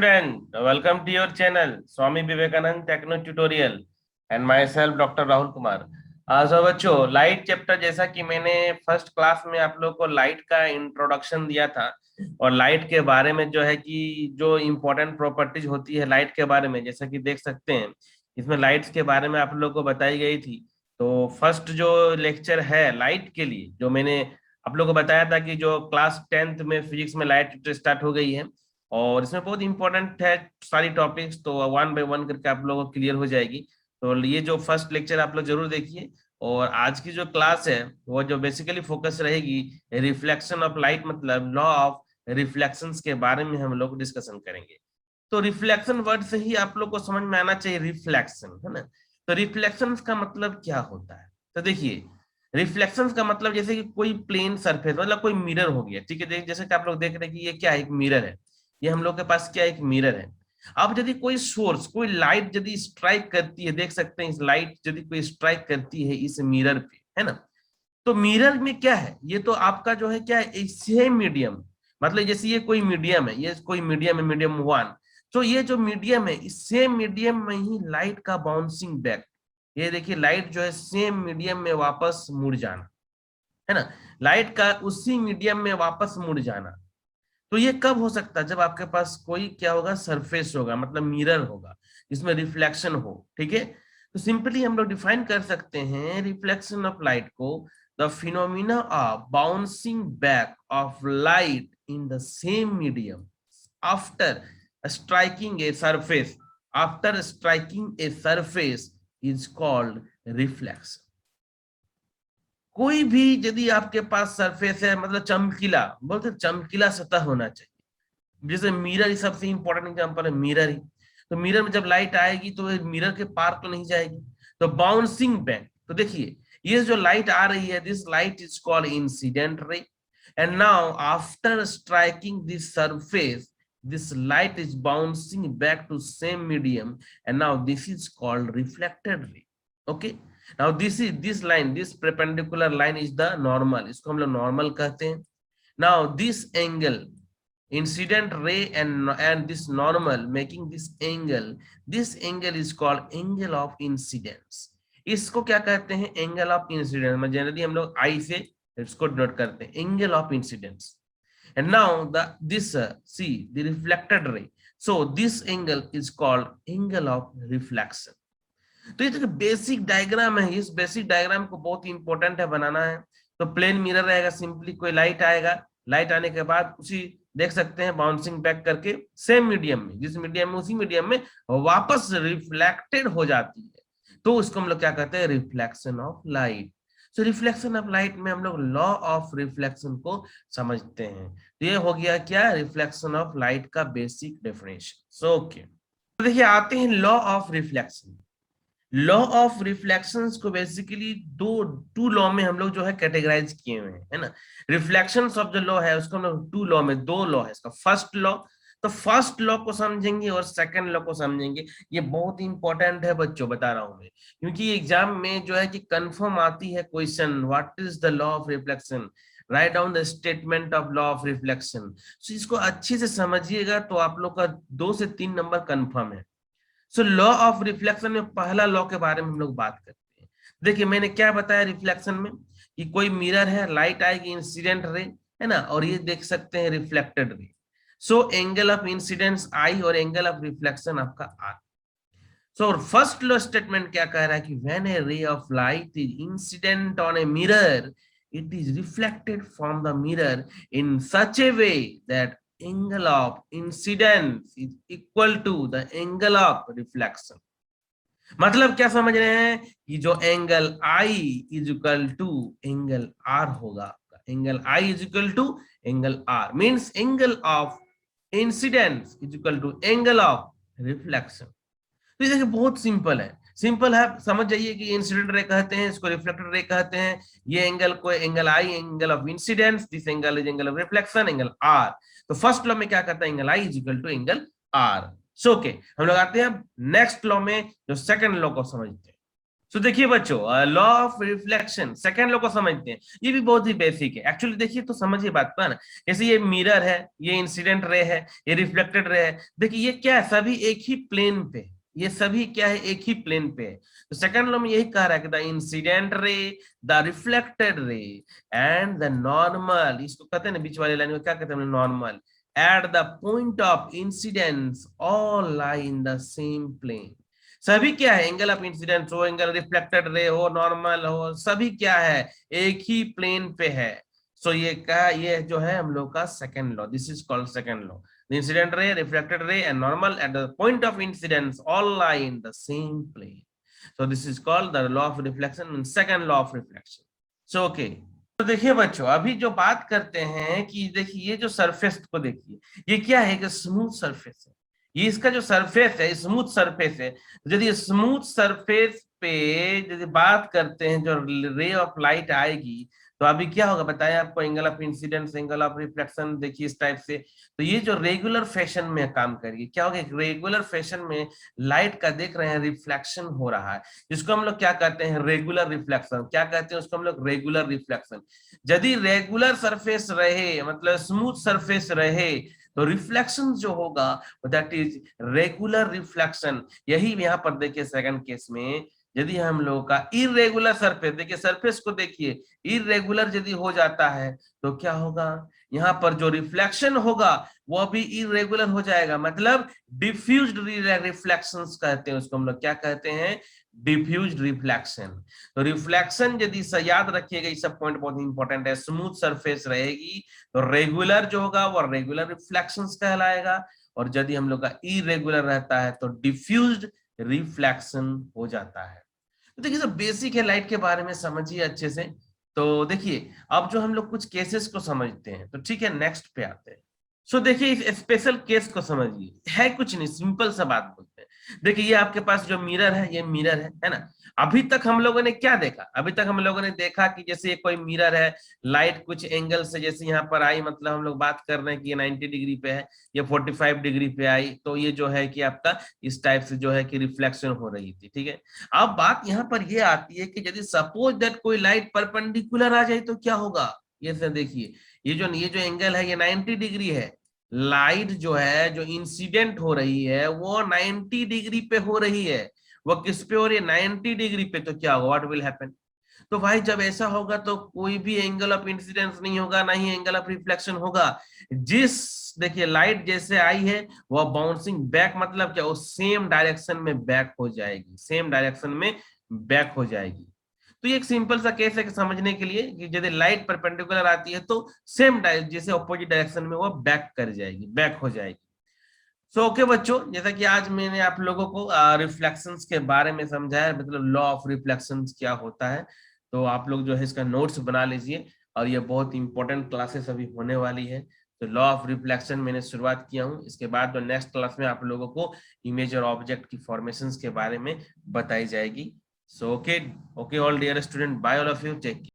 student, welcome to your channel Swami Vivekanand Techno Tutorial and myself Dr. Rahul Kumar। सो बच्चों, light chapter जैसा कि मैंने first class में आप लोग को लाइट का इंट्रोडक्शन दिया था और लाइट के बारे में जो है कि जो इम्पोर्टेंट प्रॉपर्टीज होती है लाइट के बारे में, जैसा कि देख सकते हैं इसमें लाइट्स के बारे में आप लोग को बताई गई थी। तो फर्स्ट जो लेक्चर है लाइट के लिए, जो मैंने आप लोग को बताया था कि जो क्लास 10th में फिजिक्स में लाइट स्टार्ट हो गई है और इसमें बहुत इंपॉर्टेंट है सारी टॉपिक्स, तो वन बाय वन करके आप लोगों को क्लियर हो जाएगी। तो ये जो फर्स्ट लेक्चर आप लोग जरूर देखिए। और आज की जो क्लास है वो जो बेसिकली फोकस रहेगी रिफ्लेक्शन ऑफ लाइट, मतलब लॉ ऑफ रिफ्लेक्शंस के बारे में हम लोग डिस्कशन करेंगे। तो रिफ्लेक्शन वर्ड से ही आप लोग को समझ में आना चाहिए रिफ्लेक्शन, है ना। तो रिफ्लेक्शन का मतलब क्या होता है, तो देखिए रिफ्लेक्शन का मतलब जैसे कि कोई प्लेन सरफेस, मतलब कोई मिरर हो गया, ठीक है। जैसे कि आप लोग देख रहे हैं कि ये क्या है, एक मिरर है। ये हम लोग के पास क्या एक मिरर है। अब यदि कोई सोर्स, कोई लाइट यदि स्ट्राइक करती है, देख सकते हैं इस लाइट यदि कोई स्ट्राइक करती है इस मिरर पे, है ना। तो मिरर में क्या है, ये तो आपका जो है क्या है सेम मीडियम, मतलब जैसे ये कोई मीडियम है, ये कोई मीडियम है, मीडियम वन। तो ये जो मीडियम है इस सेम मीडियम में ही लाइट का बाउंसिंग बैक, ये देखिए लाइट जो है सेम मीडियम में वापस मुड़ जाना, है ना। लाइट का उसी मीडियम में वापस मुड़ जाना। तो ये कब हो सकता है, जब आपके पास कोई क्या होगा सरफेस होगा, मतलब मिरर होगा जिसमें रिफ्लेक्शन हो, ठीक है। तो सिंपली हम लोग डिफाइन कर सकते हैं रिफ्लेक्शन ऑफ लाइट को, the phenomena of bouncing back of light in the same medium after striking a surface, after striking a surface is called reflection. कोई भी यदि आपके पास सरफेस है, मतलब चमकीला, बोलते चमकीला सतह होना चाहिए। जैसे मिरर ही सबसे इंपॉर्टेंट एग्जांपल है, मिरर ही। तो मिरर में जब लाइट आएगी तो मिरर के पार तो नहीं जाएगी, तो बाउंसिंग बैक। तो देखिए ये जो लाइट आ रही है, this light is called incident ray, and now after striking this surface this light is bouncing back to same medium, and now this is called reflected ray। okay, now this line, this perpendicular line is the normal, इसको हम लोग normal कहते हैं। now this angle, incident ray and this normal making this angle is called angle of incidence। इसको क्या कहते हैं, angle of incidence में जनरली हम लोग आई से इसको डिनोट करते हैं, angle of incidence. and now this see the reflected ray, so this angle is called angle of reflection। तो ये जो बेसिक डायग्राम है, इस बेसिक डायग्राम को बहुत इंपॉर्टेंट है बनाना है। तो प्लेन मिरर रहेगा, सिंपली कोई लाइट आएगा, लाइट आने के बाद उसी देख सकते हैं बाउंसिंग बैक करके सेम मीडियम में, जिस मीडियम में उसी मीडियम में वापस रिफ्लेक्टेड हो जाती है। तो उसको हम लोग क्या कहते हैं, रिफ्लेक्शन ऑफ लाइट। तो रिफ्लेक्शन ऑफ लाइट में हम लोग लॉ ऑफ रिफ्लेक्शन को समझते हैं। तो ये हो गया क्या, रिफ्लेक्शन ऑफ लाइट का बेसिक डेफिनेशन। सो ओके, तो देखिए आते हैं law of reflection. Law of reflections को बेसिकली टू लॉ में हम लोग जो है कैटेगराइज किए हुए हैं, है ना। रिफ्लेक्शंस ऑफ जो लॉ है उसको हम लोग टू लॉ में, दो लॉ है इसका। फर्स्ट लॉ, तो फर्स्ट लॉ को समझेंगे और सेकंड लॉ को समझेंगे। ये बहुत इंपॉर्टेंट है बच्चों, बता रहा हूं मैं, क्योंकि एग्जाम में जो है कि कंफर्म आती है question, what is the law of reflection, write down the statement of law of reflection. So इसको अच्छे से समझिएगा तो आप लोग का 2 से 3 नंबर कंफर्म है। सो लॉ ऑफ रिफ्लेक्शन में पहला लॉ के बारे में हम लोग बात करते हैं। देखिए मैंने क्या बताया रिफ्लेक्शन में, कि कोई मिरर है, लाइट आएगी इंसिडेंट रे, है ना, और ये देख सकते हैं reflected ray. So angle of incidence i और एंगल ऑफ रिफ्लेक्शन आपका r. So first law statement क्या कह रहा है कि when a ray of light is incident on a mirror, it is reflected from the mirror in such a way that angle of incidence is equal to the angle of reflection। मतलब क्या समझ रहे हैं कि जो angle I is equal to angle R होगा, angle I is equal to angle R, means angle of incidence is equal to angle of reflection. तो ये देखिए बहुत सिंपल है, सिंपल है, समझ जाइए कि इंसिडेंट रे कहते हैं, इसको रिफ्लेक्टेड रे कहते हैं। ये एंगल को angle I, angle of incidence, this angle is angle of reflection, angle R. तो फर्स्ट लॉ में क्या कहता है, angle I is equal to angle R. So okay, हम लोग आते हैं नेक्स्ट लॉ में, जो सेकंड लॉ को समझते हैं। तो देखिए बच्चों, law of reflection second law को समझते हैं। ये भी बहुत ही बेसिक है एक्चुअली। देखिए तो समझिए बात को, है ना। जैसे ये मिरर है, ये इंसिडेंट रे है, ये रिफ्लेक्टेड रे है। देखिए ये क्या है, सभी एक ही प्लेन पे है। ये सभी क्या है, एक ही प्लेन पे है। तो सेकंड लॉ में यही कह रहा है कि the incident ray, the reflected ray and the normal, इसको कहते हैं ना बीच वाली लाइन में क्या कहते हैं, normal, at the point of incidence all lie in the same plane. सभी क्या है, एंगल ऑफ इंसिडेंस हो, एंगल रिफ्लेक्टेड रे हो, नॉर्मल हो, सभी क्या है, एक ही प्लेन पे है। सो ये क्या, ये जो है हम लोग का second law, this is called second law. The incident ray, reflected ray, and normal at the point of incidence all lie in the same plane. So this is called the law of reflection and second law of reflection. So okay. तो देखिए बच्चों, अभी जो बात करते हैं कि देखिए ये जो सरफेस को देखिए, ये क्या है कि स्मूथ सरफेस है। ये इसका जो सरफेस है स्मूथ सरफेस है। यदि स्मूथ सरफेस पे यदि बात करते हैं, जो रे ऑफ लाइट आएगी, तो अभी क्या होगा बताया आपको, angle of incidence, angle of reflection, देखिए इस टाइप से। तो ये जो रेगुलर फैशन में काम करेगी, क्या होगा, रेगुलर फैशन में लाइट का देख रहे हैं रिफ्लेक्शन हो रहा है, जिसको हम लोग क्या कहते हैं, रेगुलर रिफ्लेक्शन। क्या कहते हैं उसको हम लोग, रेगुलर रिफ्लेक्शन। यदि रेगुलर सरफेस रहे, मतलब स्मूथ सरफेस रहे, तो रिफ्लेक्शन जो होगा दैट इज रेगुलर रिफ्लेक्शन। यही यहाँ पर देखिए सेकंड केस में, यदि हम लोगों का इरेगुलर सरफेस, देखिए सरफेस को देखिए, इरेगुलर यदि हो जाता है तो क्या होगा, यहाँ पर जो रिफ्लेक्शन होगा वो भी इरेगुलर हो जाएगा, मतलब डिफ्यूज्ड रिफ्लेक्शंस कहते हैं उसको हम लोग, क्या कहते हैं, डिफ्यूज्ड रिफ्लेक्शन। तो रिफ्लेक्शन यदि याद रखिएगा, ये सब पॉइंट बहुत इंपॉर्टेंट है। स्मूथ सरफेस रहेगी तो रेगुलर जो होगा वो रेगुलर रिफ्लेक्शंस कहलाएगा, और यदि हम लोग का इरेगुलर रहता है तो डिफ्यूज्ड रिफ्लेक्शन हो जाता है। तो देखिए सब बेसिक है, लाइट के बारे में समझिए अच्छे से। तो देखिए अब जो हम लोग कुछ केसेस को समझते हैं, तो ठीक है नेक्स्ट पे आते हैं। सो देखिए इस स्पेशल केस को समझिए, है कुछ नहीं, सिंपल सा बात बोलते हैं। देखिए ये आपके पास जो मिरर है, ये मिरर है ना। अभी तक हम लोगों ने क्या देखा, अभी तक हम लोगों ने देखा कि जैसे ये कोई मिरर है, लाइट कुछ एंगल से जैसे यहाँ पर आई, मतलब हम लोग बात कर रहे हैं कि ये 90 डिग्री पे है, ये 45 डिग्री पे आई, तो ये जो है कि आपका इस टाइप से जो है कि रिफ्लेक्शन हो रही थी, ठीक है। अब बात यहाँ पर ये आती है कि यदि सपोज दैट कोई लाइट परपेंडिकुलर आ जाए तो क्या होगा। ये सर देखिए, ये जो एंगल है ये 90 डिग्री है। लाइट जो है, जो इंसिडेंट हो रही है वो 90 डिग्री पे हो रही है। वो किस पे हो रही है, 90 डिग्री पे। तो क्या होगा, व्हाट विल हैपन। तो भाई जब ऐसा होगा तो कोई भी एंगल ऑफ इंसिडेंस नहीं होगा, ना ही एंगल ऑफ रिफ्लेक्शन होगा। जिस, देखिए लाइट जैसे आई है वह बाउंसिंग बैक, मतलब क्या, वो सेम डायरेक्शन में बैक हो जाएगी, सेम डायरेक्शन में बैक हो जाएगी। तो ये एक सिंपल सा केस है कि समझने के लिए, कि यदि लाइट परपेंडिकुलर आती है तो सेम जैसे ऑपोजिट डायरेक्शन में वो बैक कर जाएगी, बैक हो जाएगी। सो ओके बच्चों, जैसा कि आज मैंने आप लोगों को रिफ्लेक्शंस के बारे में समझाया, मतलब लॉ ऑफ रिफ्लेक्शंस क्या होता है, तो आप लोग जो है इसका नोट्स बना लीजिए। और ये बहुत इंपॉर्टेंट क्लासेस अभी होने वाली है। तो लॉ ऑफ रिफ्लेक्शन मैंने शुरुआत किया हूँ, इसके बाद जो नेक्स्ट क्लास में आप लोगों को इमेज और ऑब्जेक्ट की फॉर्मेशंस के बारे में बताई जाएगी। So okay, okay all dear student, bye all of you, take care.